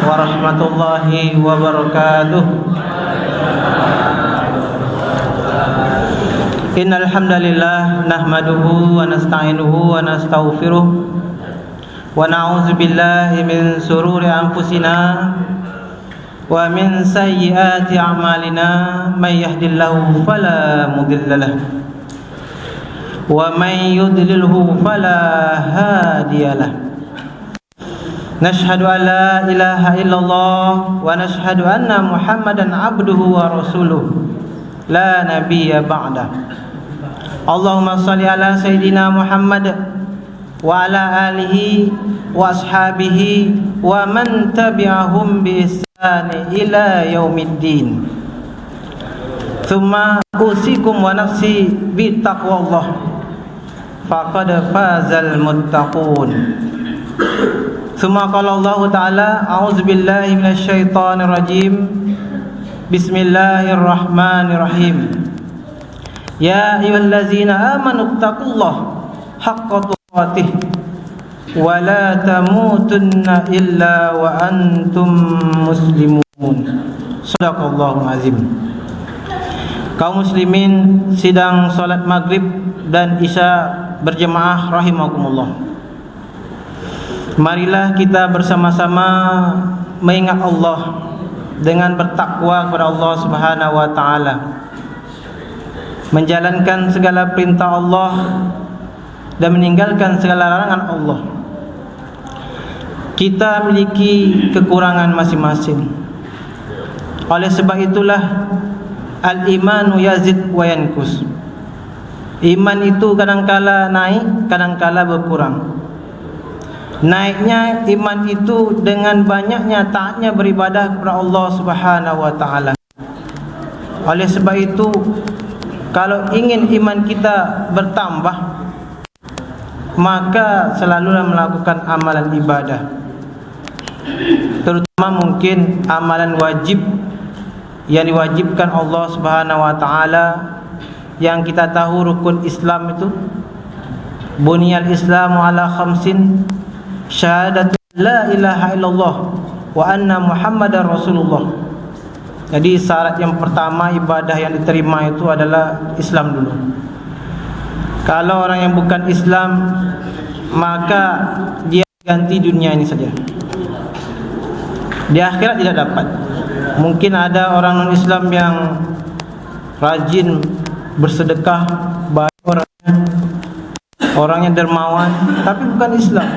warahmatullahi wabarakatuh. Innal hamdalillah nahmaduhu wa nasta'inuhu wa nastaghfiruh wa na'udzu billahi min sururi anfusina wa min sayyiati a'malina may yahdihillahu fala mudilla lahu wa may yudlilhu fala hadiyalah. Nashhadu an la ilaha illallah wa nashhadu anna Muhammadan abduhu wa rasuluh la nabiyya ba'da. Allahumma salli ala sayyidina Muhammad wa ala alihi wa ashabihi wa man tabi'ahum bi ihsani ila yaumiddin. Tsumma usikum wa nafsi bi taqwallah faqad fazal muttaqun. Tsumma qala Allah Ta'ala a'udzu billahi minasy syaithanir rajim. Bismillahirrahmanirrahim. Ya ayyuhallazina amanu taqullaha haqqa tuqatih wa la tamutunna illa wa antum muslimun. Shadaqallahul azim. Kaum muslimin sidang salat maghrib dan isya berjemaah rahimakumullah. Marilah kita bersama-sama mengingat Allah dengan bertakwa kepada Allah Subhanahu wa taala, menjalankan segala perintah Allah dan meninggalkan segala larangan Allah. Kita memiliki kekurangan masing-masing. Oleh sebab itulah al-imanu yazid wa yankus. Iman itu kadang-kala naik, kadang-kala berkurang. Naiknya iman itu dengan banyaknya taatnya beribadah kepada Allah Subhanahu wa taala. Oleh sebab itu, kalau ingin iman kita bertambah, maka selalulah melakukan amalan ibadah, terutama mungkin amalan wajib yang diwajibkan Allah Subhanahu wa taala. Yang kita tahu rukun Islam itu buniyal Islamu ala khamsin, syahadatu la ilaha illallah wa anna Muhammadar Rasulullah. Jadi syarat yang pertama ibadah yang diterima itu adalah Islam dulu. Kalau orang yang bukan Islam, maka dia ganti dunia ini saja. Di akhirat tidak dapat. Mungkin ada orang non-Islam yang rajin bersedekah, baik orangnya dermawan, tapi bukan Islam,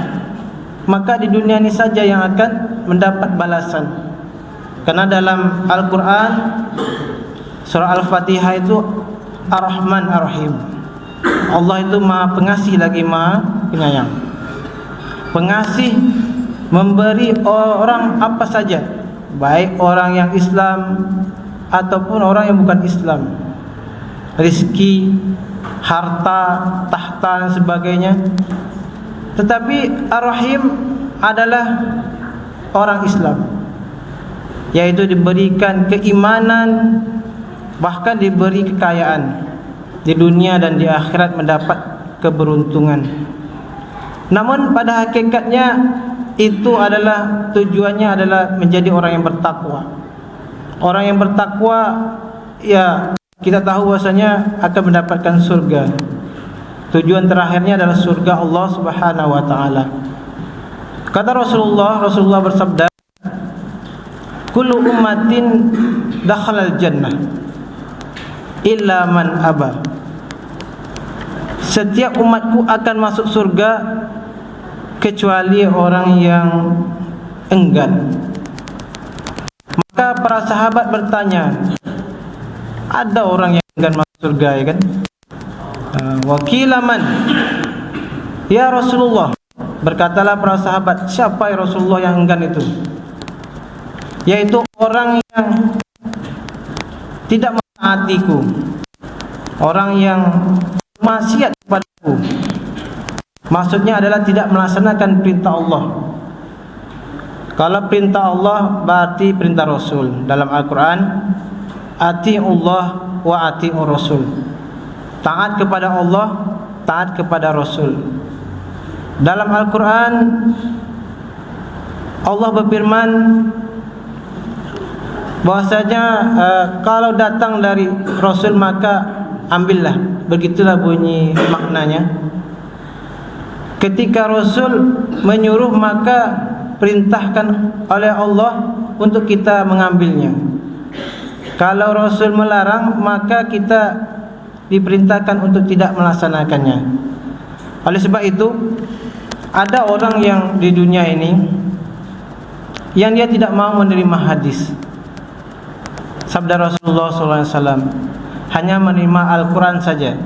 maka di dunia ini saja yang akan mendapat balasan. Karena dalam Al-Quran surah Al-Fatihah itu Ar-Rahman Ar-Rahim. Allah itu maha pengasih lagi maha penyayang. Pengasih memberi orang apa saja, baik orang yang Islam ataupun orang yang bukan Islam, rizki, harta, tahta dan sebagainya. Tetapi Ar-Rahim adalah orang Islam, yaitu diberikan keimanan, bahkan diberi kekayaan di dunia dan di akhirat, mendapat keberuntungan. Namun pada hakikatnya itu adalah tujuannya adalah menjadi orang yang bertakwa. Orang yang bertakwa, ya kita tahu bahwasanya akan mendapatkan surga. Tujuan terakhirnya adalah surga Allah Subhanahu wa taala. Kata Rasulullah bersabda, kullu ummatin dakhalal jannah illa man aba. Setiap umatku akan masuk surga kecuali orang yang enggan. Maka para sahabat bertanya, ada orang yang enggan masuk surga, ya kan? Wakilaman, ya Rasulullah. Berkatalah para sahabat, siapa ya Rasulullah yang enggan itu? Yaitu orang yang tidak mentaatiku, orang yang maksiat kepadaku. Maksudnya adalah tidak melaksanakan perintah Allah. Kalau perintah Allah berarti perintah Rasul. Dalam Al-Quran, ati'ullah wa ati'ur Rasul. Taat kepada Allah, taat kepada Rasul. Dalam Al-Quran Allah berfirman bahwasanya kalau datang dari Rasul maka ambillah. Begitulah bunyi maknanya. Ketika Rasul menyuruh maka perintahkan oleh Allah untuk kita mengambilnya. Kalau Rasul melarang maka kita diperintahkan untuk tidak melaksanakannya. Oleh sebab itu, ada orang yang di dunia ini yang dia tidak mau menerima hadis sabda Rasulullah SAW, hanya menerima Al-Quran saja,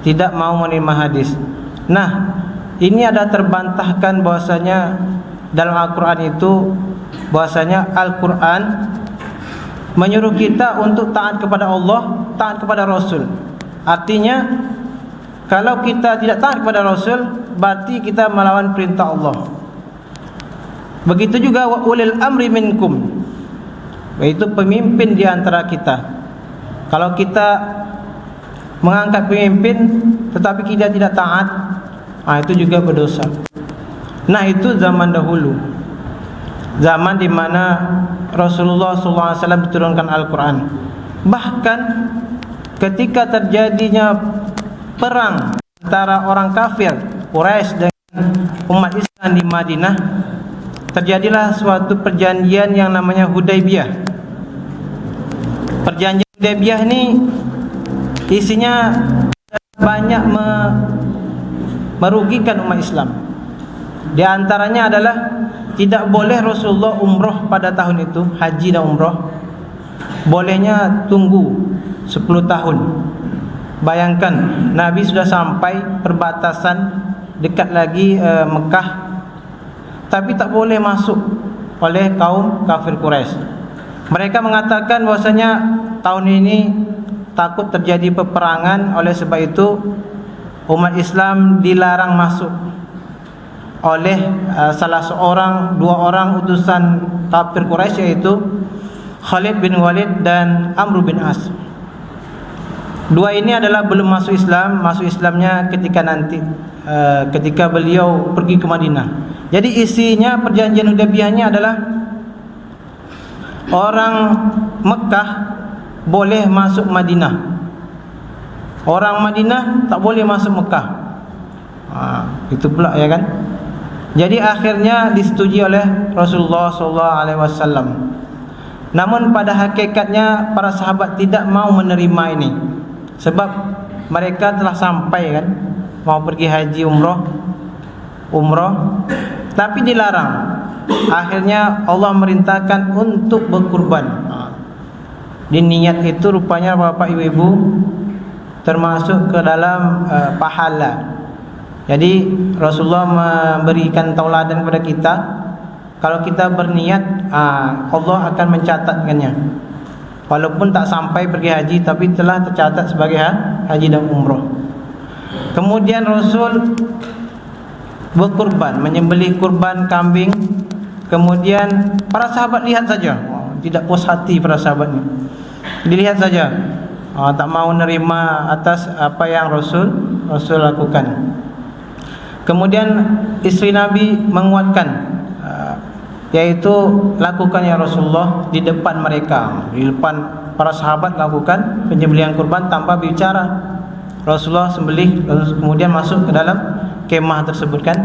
tidak mau menerima hadis. Nah, ini ada terbantahkan bahwasanya dalam Al-Quran itu, bahwasanya Al-Quran menyuruh kita untuk taat kepada Allah, taat kepada Rasul. Artinya, kalau kita tidak taat kepada Rasul, berarti kita melawan perintah Allah. Begitu juga wa ulil amri minkum, yaitu pemimpin di antara kita. Kalau kita mengangkat pemimpin tetapi kita tidak taat, itu juga berdosa. Nah, itu zaman dahulu, zaman di mana Rasulullah SAW diturunkan Al-Quran. Bahkan ketika terjadinya perang antara orang kafir Quraisy dengan umat Islam di Madinah, terjadilah suatu perjanjian yang namanya Hudaybiyah. Perjanjian Hudaybiyah ini isinya banyak merugikan umat Islam. Di antaranya adalah tidak boleh Rasulullah umroh pada tahun itu, haji dan umroh. Bolehnya tunggu 10 tahun. Bayangkan, Nabi sudah sampai perbatasan dekat lagi Mekah, tapi tak boleh masuk oleh kaum kafir Quraisy. Mereka mengatakan bahwasanya tahun ini takut terjadi peperangan, oleh sebab itu umat Islam dilarang masuk oleh salah seorang, dua orang utusan kafir Quraisy, yaitu Khalid bin Walid dan Amr bin As. Dua ini adalah belum masuk Islam. Masuk Islamnya ketika nanti, ketika beliau pergi ke Madinah. Jadi isinya perjanjian Hudaybiyahnya adalah orang Mekah boleh masuk Madinah, orang Madinah tak boleh masuk Mekah. Itu pula, ya kan? Jadi akhirnya disetujui oleh Rasulullah SAW. Namun pada hakikatnya para sahabat tidak mau menerima ini, sebab mereka telah sampai, kan, mau pergi haji umroh, tapi dilarang. Akhirnya Allah merintahkan untuk berkurban. Di niat itu rupanya bapak ibu-ibu termasuk ke dalam pahala. Jadi Rasulullah memberikan tauladan kepada kita, kalau kita berniat, Allah akan mencatatkannya. Walaupun tak sampai pergi haji, tapi telah tercatat sebagai haji dan umroh. Kemudian Rasul berkurban, menyembelih kurban kambing. Kemudian para sahabat lihat saja, tidak puas hati para sahabatnya. Dilihat saja, tak mau nerima atas apa yang Rasul lakukan. Kemudian istri Nabi menguatkan, yaitu lakukan ya Rasulullah di depan mereka, di depan para sahabat lakukan penyembelihan kurban tanpa bicara. Rasulullah sembelih, kemudian masuk ke dalam kemah tersebut, kan.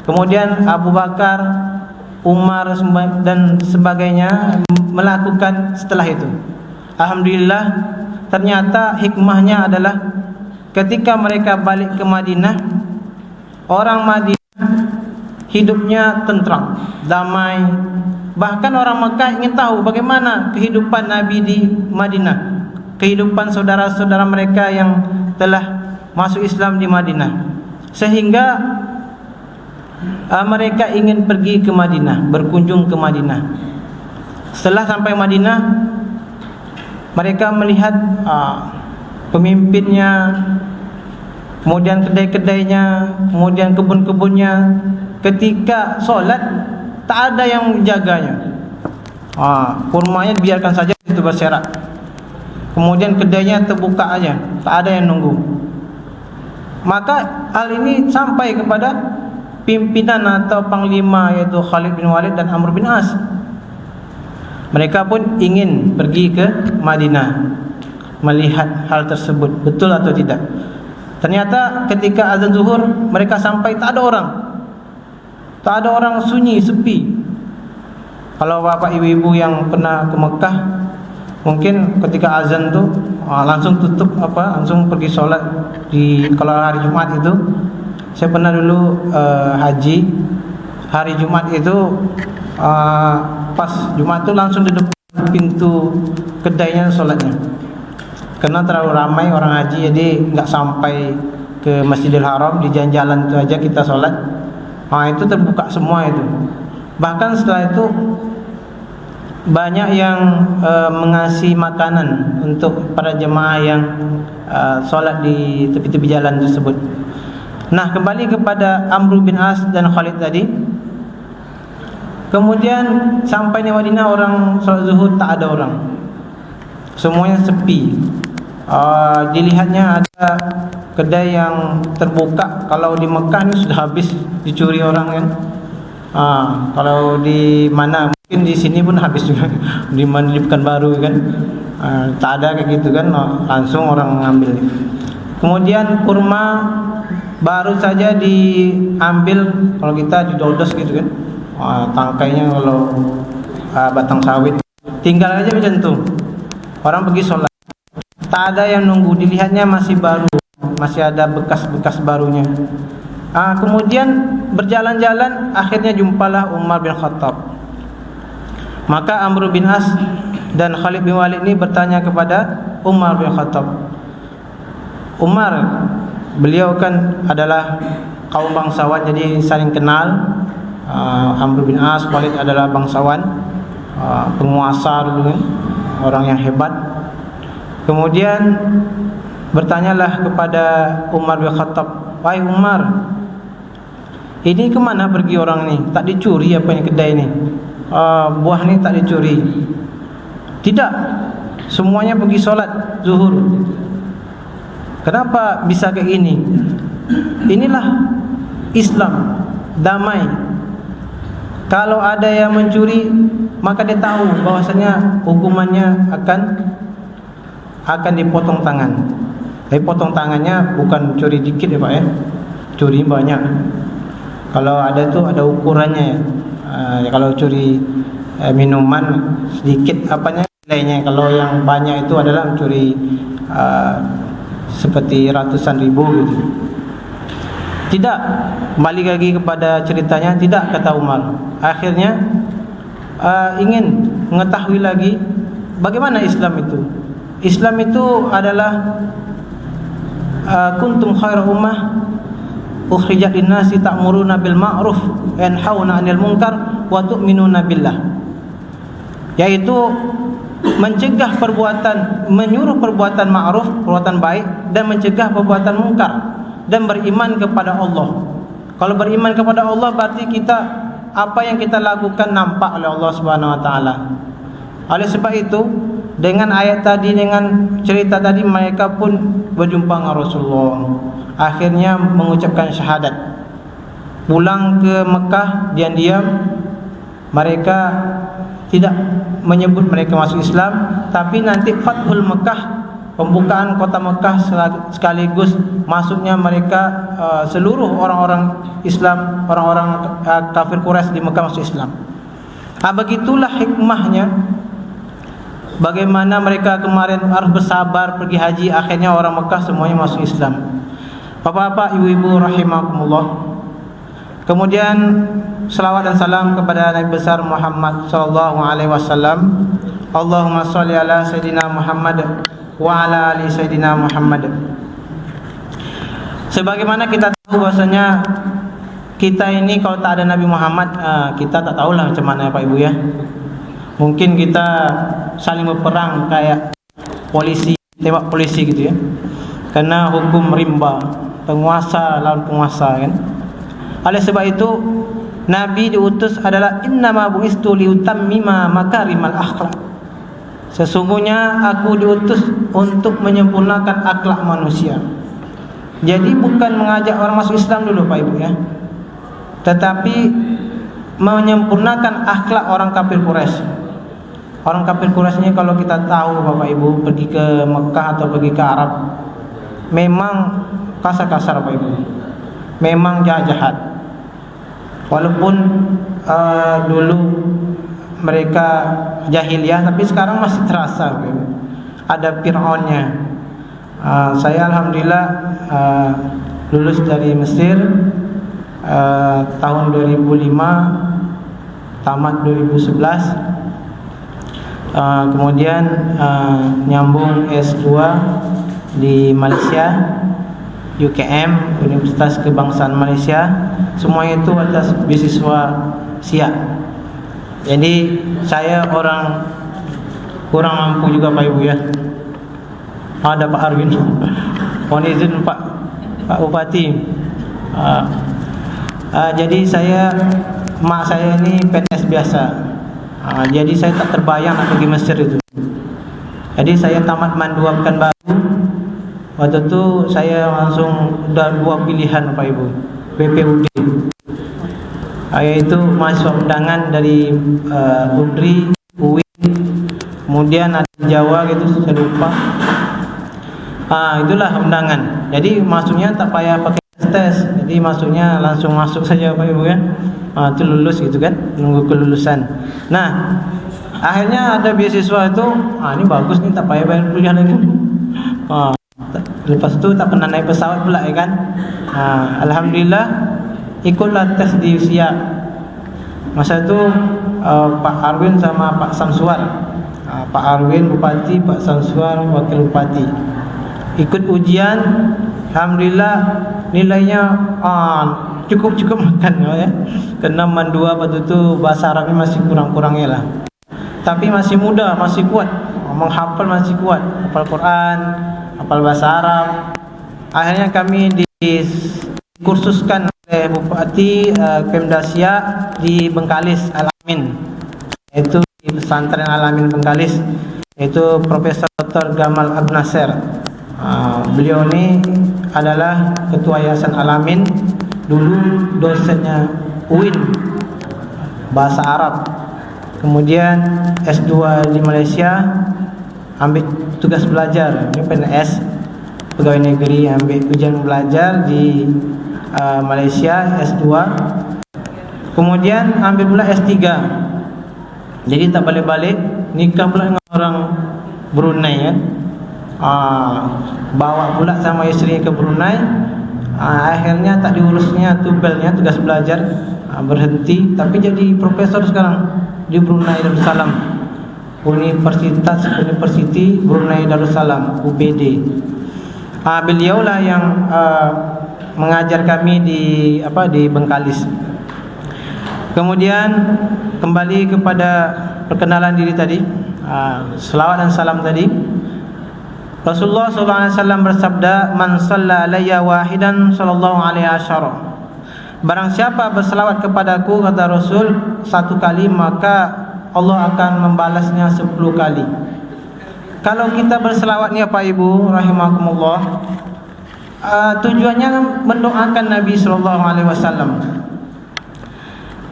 Kemudian Abu Bakar, Umar dan sebagainya melakukan setelah itu. Alhamdulillah, ternyata hikmahnya adalah ketika mereka balik ke Madinah, orang Madinah hidupnya tentram, damai. Bahkan orang Mekah ingin tahu bagaimana kehidupan Nabi di Madinah, kehidupan saudara-saudara mereka yang telah masuk Islam di Madinah. Sehingga mereka ingin pergi ke Madinah, berkunjung ke Madinah. Setelah sampai Madinah, mereka melihat pemimpinnya, kemudian kedai-kedainya, kemudian kebun-kebunnya. Ketika solat tak ada yang menjaganya. Kurmanya dibiarkan saja itu berserak. Kemudian kedainya terbuka aja, tak ada yang nunggu. Maka hal ini sampai kepada pimpinan atau panglima, yaitu Khalid bin Walid dan Amr bin As. Mereka pun ingin pergi ke Madinah melihat hal tersebut betul atau tidak. Ternyata ketika azan zuhur mereka sampai tak ada orang. Tak ada orang, sunyi, sepi. Kalau bapak ibu-ibu yang pernah ke Mekah, mungkin ketika azan tu langsung tutup langsung pergi solat kalau hari Jumat itu. Saya pernah dulu haji hari Jumat itu, pas Jumat tu langsung di depan pintu kedainya solatnya. Karena terlalu ramai orang haji, jadi enggak sampai ke Masjidil Haram, di jalan-jalan itu aja kita solat. Itu terbuka semua itu. Bahkan setelah itu banyak yang mengasih makanan untuk para jemaah yang solat di tepi-tepi jalan tersebut. Nah, kembali kepada Amr bin As dan Khalid tadi. Kemudian sampai di Madinah, orang solat zuhur tak ada orang, semuanya sepi. Dilihatnya ada kedai yang terbuka. Kalau di Mekah ini sudah habis dicuri orang kan. Kalau di mana, mungkin di sini pun habis juga. Di mana, di Pekanbaru kan, tak ada kayak gitu kan, langsung orang ngambil. Kemudian kurma baru saja diambil, kalau kita didodos gitu kan, tangkainya kalau batang sawit, tinggal aja macam tu. Orang pergi sholat, tak ada yang nunggu, dilihatnya masih baru, masih ada bekas-bekas barunya. Kemudian berjalan-jalan, akhirnya jumpalah Umar bin Khattab. Maka Amr bin As dan Khalid bin Walid ini bertanya kepada Umar bin Khattab. Umar, beliau kan adalah kaum bangsawan, jadi saling kenal. Amr bin As, Khalid adalah bangsawan, penguasa dulu kan, orang yang hebat. Kemudian bertanyalah kepada Umar bin Khattab, "Wahai Umar, ini kemana pergi orang ni? Tak dicuri apa yang kedai ni? Buah ni tak dicuri?" "Tidak, semuanya pergi solat zuhur." "Kenapa bisa kayak gini?" "Inilah Islam, damai. Kalau ada yang mencuri, maka dia tahu bahwasanya hukumannya akan dipotong tangan." Tapi potong tangannya bukan curi dikit ya Pak ya, curi banyak. Kalau ada tu ada ukurannya ya. Kalau curi minuman sedikit nilainya. Kalau yang banyak itu adalah curi seperti ratusan ribu gitu. "Tidak," balik lagi kepada ceritanya, "tidak," kata Umar. Akhirnya ingin mengetahui lagi bagaimana Islam itu. Islam itu adalah kuntum khairu ummah ukhrijat linnasi ta'muruna bil ma'ruf wa yanhauna 'anil munkar wa tu'minuna billah. Yaitu mencegah perbuatan, menyuruh perbuatan ma'ruf, perbuatan baik, dan mencegah perbuatan mungkar, dan beriman kepada Allah. Kalau beriman kepada Allah berarti kita, apa yang kita lakukan nampak oleh Allah Subhanahu wa taala. Oleh sebab itu, dengan ayat tadi, dengan cerita tadi, mereka pun berjumpa dengan Rasulullah. Akhirnya mengucapkan syahadat. Pulang ke Mekah diam-diam, mereka tidak menyebut mereka masuk Islam. Tapi nanti Fathul Mekah, pembukaan kota Mekah, sekaligus masuknya mereka, seluruh orang-orang Islam, orang-orang kafir Quraisy di Mekah masuk Islam. Begitulah hikmahnya. Bagaimana mereka kemarin harus bersabar pergi haji, akhirnya orang Mekah semuanya masuk Islam. Bapak-bapak, ibu-ibu rahimakumullah. Kemudian selawat dan salam kepada Nabi besar Muhammad sallallahu alaihi wasallam. Allahumma shalli ala sayidina Muhammad wa ala ali sayidina Muhammad. Sebagaimana kita tahu bahwasanya kita ini kalau tak ada Nabi Muhammad, kita tak tahulah macam mana Pak Ibu ya. Mungkin kita saling berperang kayak polisi, tembak polisi gitu ya. Karena hukum rimba, penguasa lawan penguasa kan. Oleh sebab itu Nabi diutus adalah innama bu'istu liutammima makarimal akhlak. Sesungguhnya aku diutus untuk menyempurnakan akhlak manusia. Jadi bukan mengajak orang masuk Islam dulu Pak Ibu ya. tetapi menyempurnakan akhlak orang kafir Quraisy. Orang kafir Quraisy ini kalau kita tahu Bapak Ibu pergi ke Mekah atau pergi ke Arab, memang kasar-kasar Bapak Ibu, memang jahat-jahat. Walaupun dulu mereka jahiliyah, tapi sekarang masih terasa Bapak Ibu. Ada Fir'aunnya. Saya alhamdulillah lulus dari Mesir tahun 2005, tamat 2011. Kemudian nyambung S2 di Malaysia, UKM, Universitas Kebangsaan Malaysia. Semuanya itu atas beasiswa SIA. Jadi saya orang kurang mampu juga Pak Ibu ya. Ada Pak Arwin, mohon izin Pak Bupati. Jadi mak saya ini PNS biasa. Jadi saya tak terbayang nak pergi Mesir itu. Jadi saya tamat Mandua Pekanbaru. Waktu itu saya langsung ada dua pilihan Pak Ibu, PPUD, yaitu mahasiswa undangan dari UNRI, UIN, kemudian ada Jawa gitu, saya lupa. Itulah undangan. Jadi masuknya tak payah pakai tes, jadi masuknya langsung masuk saja Pak Ibu ya. Itu lulus gitu kan, nunggu kelulusan. Nah, akhirnya ada beasiswa itu, ini bagus nih, tak payah bayar kuliah lagi. Lepas itu tak pernah naik pesawat pula ya kan. Alhamdulillah ikutlah tes di SIA. Masa itu Pak Arwin sama Pak Samsuar, Pak Arwin Bupati, Pak Samsuar Wakil Bupati, ikut ujian. Alhamdulillah nilainya cukup makan ya. Kena Mandua waktu itu bahasa Arabnya masih kurang-kurangnya lah. Tapi masih muda, masih kuat, menghafal masih kuat, hafal Quran, hafal bahasa Arab. Akhirnya kami dikursuskan oleh Bupati Pemda SIA di Bengkalis Al-Amin, yaitu di pesantren Al-Amin Bengkalis, yaitu Profesor Dr. Gamal Abnasir. Beliau ini adalah Ketua Yayasan Al-Amin, dulu dosennya UIN bahasa Arab. Kemudian S2 di Malaysia, ambil tugas belajar, ini PNS, pegawai negeri, ambil ujian belajar di Malaysia S2. Kemudian ambil pula S3. Jadi tak balik-balik, nikah pula dengan orang Brunei kan. Bawa pula sama isteri ke Brunei. Akhirnya tak diurusnya tubelnya, tugas belajar, berhenti. Tapi jadi profesor sekarang di Brunei Darussalam, University Brunei Darussalam, UBD. Beliau lah yang mengajar kami di Bengkalis. Kemudian kembali kepada perkenalan diri tadi, selawat dan salam tadi. Rasulullah SAW bersabda, "Man shalla alayya wahidan sallallahu alaihi asyara." Barang siapa berselawat kepadaku, kata Rasul, satu kali, maka Allah akan membalasnya 10 kali. Kalau kita berselawat ni Pak Ibu rahimakumullah, tujuannya mendoakan Nabi SAW.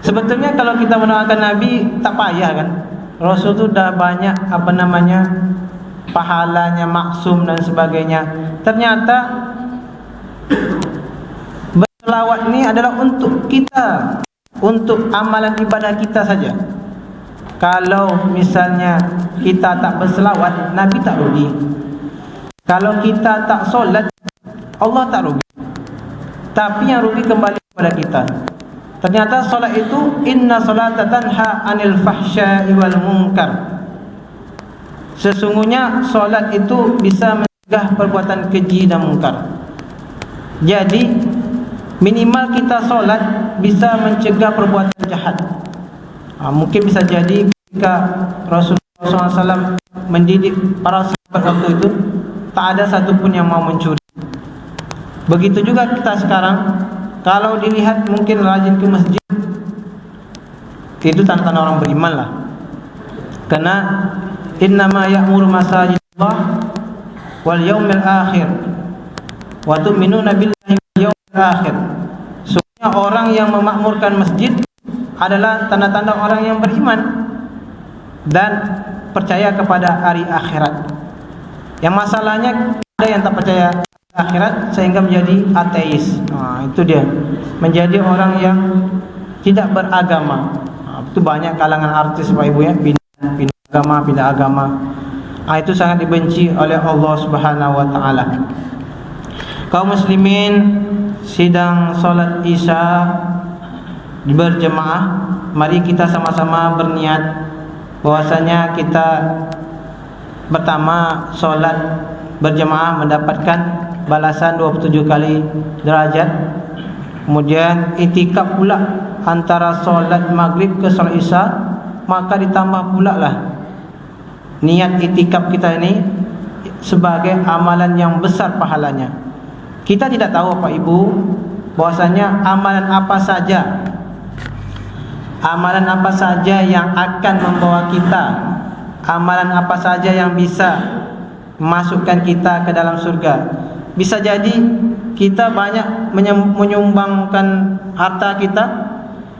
Sebetulnya kalau kita mendoakan Nabi tak payah kan. Rasul tu dah banyak pahalanya, maksum dan sebagainya. Ternyata berselawat ni adalah untuk kita, untuk amalan ibadah kita saja. Kalau misalnya kita tak berselawat, Nabi tak rugi. Kalau kita tak solat, Allah tak rugi. Tapi yang rugi kembali kepada kita. Ternyata solat itu, inna salata tanha anil fahsya'i wal munkar. Sesungguhnya solat itu bisa mencegah perbuatan keji dan mungkar. Jadi minimal kita solat bisa mencegah perbuatan jahat. Mungkin bisa jadi ketika Rasulullah SAW mendidik para sahabat waktu itu, tak ada satupun yang mau mencuri. Begitu juga kita sekarang, kalau dilihat mungkin rajin ke masjid, itu tanda-tanda orang beriman lah. Karena innama ya'muru masajidallah wal yaumil akhir wa tu'minuna billahi wal yaumil akhir. Sungguhnya orang yang memakmurkan masjid adalah tanda-tanda orang yang beriman dan percaya kepada hari akhirat. Yang masalahnya ada yang tak percaya akhirat sehingga menjadi ateis. Itu dia, menjadi orang yang tidak beragama. Itu banyak kalangan artis Pak Ibu ya, pindah agama. Itu sangat dibenci oleh Allah Subhanahu wa taala. Kaum muslimin, sidang salat Isya berjemaah, mari kita sama-sama berniat bahwasanya kita pertama salat berjemaah mendapatkan balasan 27 kali derajat. Kemudian itikaf pula antara solat maghrib ke solat isya, maka ditambah pula lah niat itikaf kita ini sebagai amalan yang besar pahalanya. Kita tidak tahu Pak Ibu bahwasanya amalan apa saja yang akan membawa kita, amalan apa saja yang bisa masukkan kita ke dalam surga. Bisa jadi kita banyak menyumbangkan harta kita,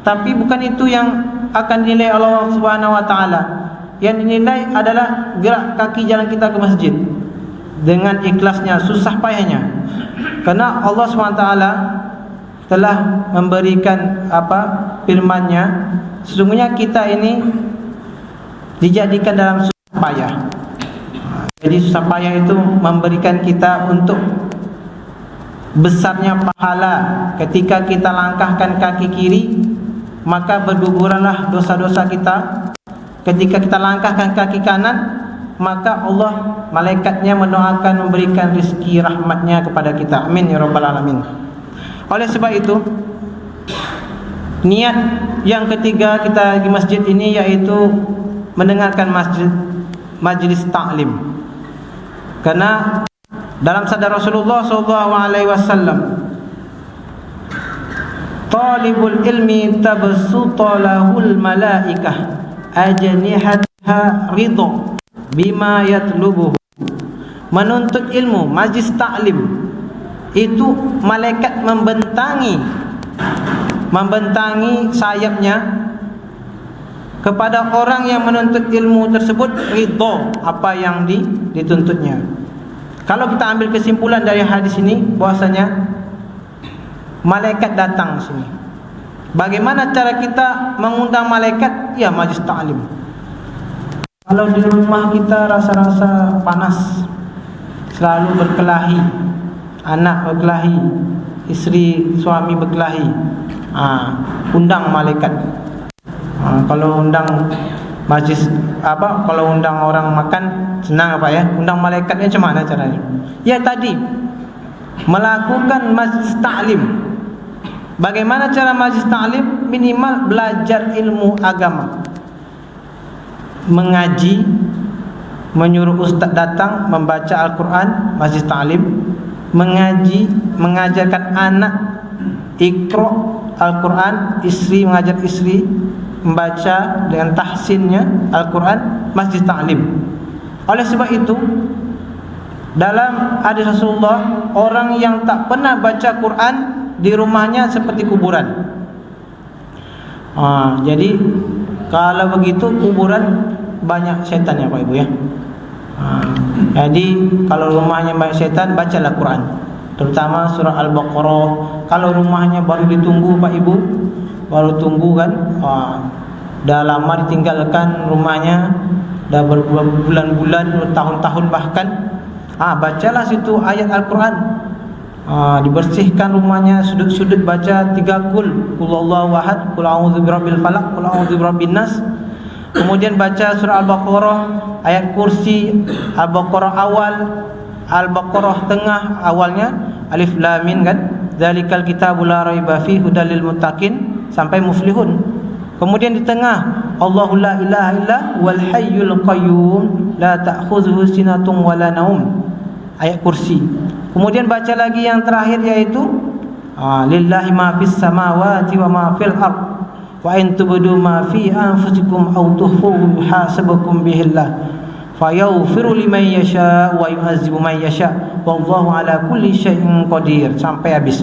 tapi bukan itu yang akan dinilai Allah Subhanahu wa taala. Yang dinilai adalah gerak kaki jalan kita ke masjid dengan ikhlasnya, susah payahnya. Karena Allah Subhanahu wa taala telah memberikan firman-Nya, sesungguhnya kita ini dijadikan dalam susah payah. Jadi susah payah itu memberikan kita untuk besarnya pahala. Ketika kita langkahkan kaki kiri, maka berguguranlah dosa-dosa kita. Ketika kita langkahkan kaki kanan, maka Allah, malaikatnya mendoakan memberikan rezeki rahmatnya kepada kita. Amin ya rabbal alamin. Oleh sebab itu, niat yang ketiga kita di masjid ini yaitu mendengarkan majlis ta'lim. Karena dalam sabda Rasulullah SAW, talibul ilmi tabsuta lahul malaikah ajnihatha ridha bima yatlubuhu. Menuntut ilmu, majlis ta'lim, itu malaikat membentangi sayapnya kepada orang yang menuntut ilmu tersebut, ridha apa yang dituntutnya. Kalau kita ambil kesimpulan dari hadis ini bahwasanya malaikat datang sini. Bagaimana cara kita mengundang malaikat? Ya, majlis ta'lim. Kalau di rumah kita rasa-rasa panas, selalu berkelahi, anak berkelahi, isteri suami berkelahi, undang malaikat. Kalau undang majlis kalau undang orang makan senang ya, undang malaikatnya macam mana caranya? Ya tadi, melakukan majlis ta'lim. Bagaimana cara majlis ta'lim? Minimal belajar ilmu agama, mengaji, menyuruh ustaz datang membaca Al-Quran, majlis ta'lim. Mengaji, mengajarkan anak Iqra Al-Quran, istri mengajar istri membaca dengan tahsinnya Al-Quran, masjid ta'lim. Oleh sebab itu, dalam hadis Rasulullah, orang yang tak pernah baca Quran di rumahnya seperti kuburan. Jadi kalau begitu kuburan banyak setan ya Pak Ibu ya. Jadi kalau rumahnya banyak setan, bacalah Quran, terutama surah Al-Baqarah. Kalau rumahnya baru ditunggu Pak Ibu, baru tunggu kan, dah lama ditinggalkan rumahnya, dah berbulan-bulan, bertahun-tahun bahkan, bacalah situ ayat Al-Quran. Dibersihkan rumahnya, sudut-sudut baca 3 qul huwallahu ahad, qul a'udzu birabbil falaq, qul a'udzu birabbin nas. Kemudian baca surah Al-Baqarah, ayat kursi, Al-Baqarah awal, Al-Baqarah tengah, awalnya Alif Lam Mim kan, dzalikal kitabul la raiba fihi hudal lil muttaqin sampai muflihun. Kemudian di tengah, Allahu la ilaha illa wal hayyul qayyum la ta'khudhuhu sinatun wala naum, ayat kursi. Kemudian baca lagi yang terakhir yaitu lillahi ma fis samawati wa ma fil ard wa in tubdu ma fi anfusikum aw tukhfuhu yuhasibukum bihillah fayaghfiru liman yasha wa yu'adzibu man yasha wallahu ala kulli syai'in qadir, sampai habis.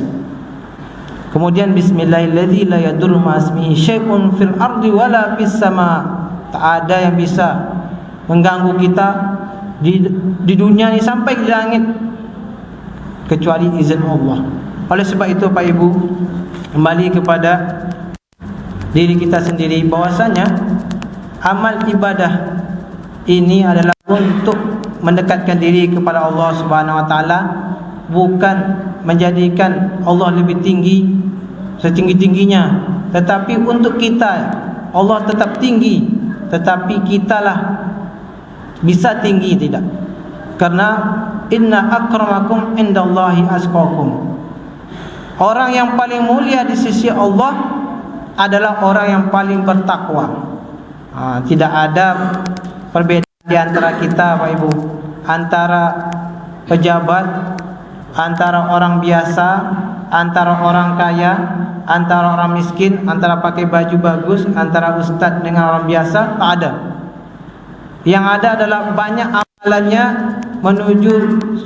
Kemudian bismillahilladzi la yadurru ma'asmihi syai'un fil ardi wala fis sama. Tak ada yang bisa mengganggu kita di dunia ini sampai di langit kecuali izin Allah. Oleh sebab itu Pak Ibu, kembali kepada diri kita sendiri, bahwasanya amal ibadah ini adalah untuk mendekatkan diri kepada Allah Subhanahu wa taala, bukan menjadikan Allah lebih tinggi setinggi-tingginya, tetapi untuk kita Allah tetap tinggi, tetapi kitalah bisa tinggi tidak. Karena inna akramakum indallahi asqakum. Orang yang paling mulia di sisi Allah adalah orang yang paling bertakwa. Tidak ada perbedaan di antara kita Pak Ibu, antara pejabat, antara orang biasa, antara orang kaya, antara orang miskin, antara pakai baju bagus, antara ustaz dengan orang biasa. Tak ada. Yang ada adalah banyak amalannya menuju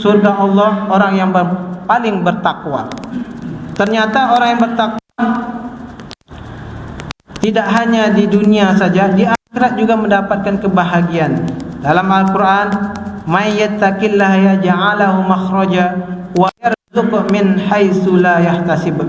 surga Allah orang yang paling bertakwa. Ternyata orang yang bertakwa tidak hanya di dunia saja, di akhirat juga mendapatkan kebahagiaan. Dalam Al-Quran, may yattaqillaha yaj'al lahu makhraja wa yarzuqhu min haitsu la yahtasib.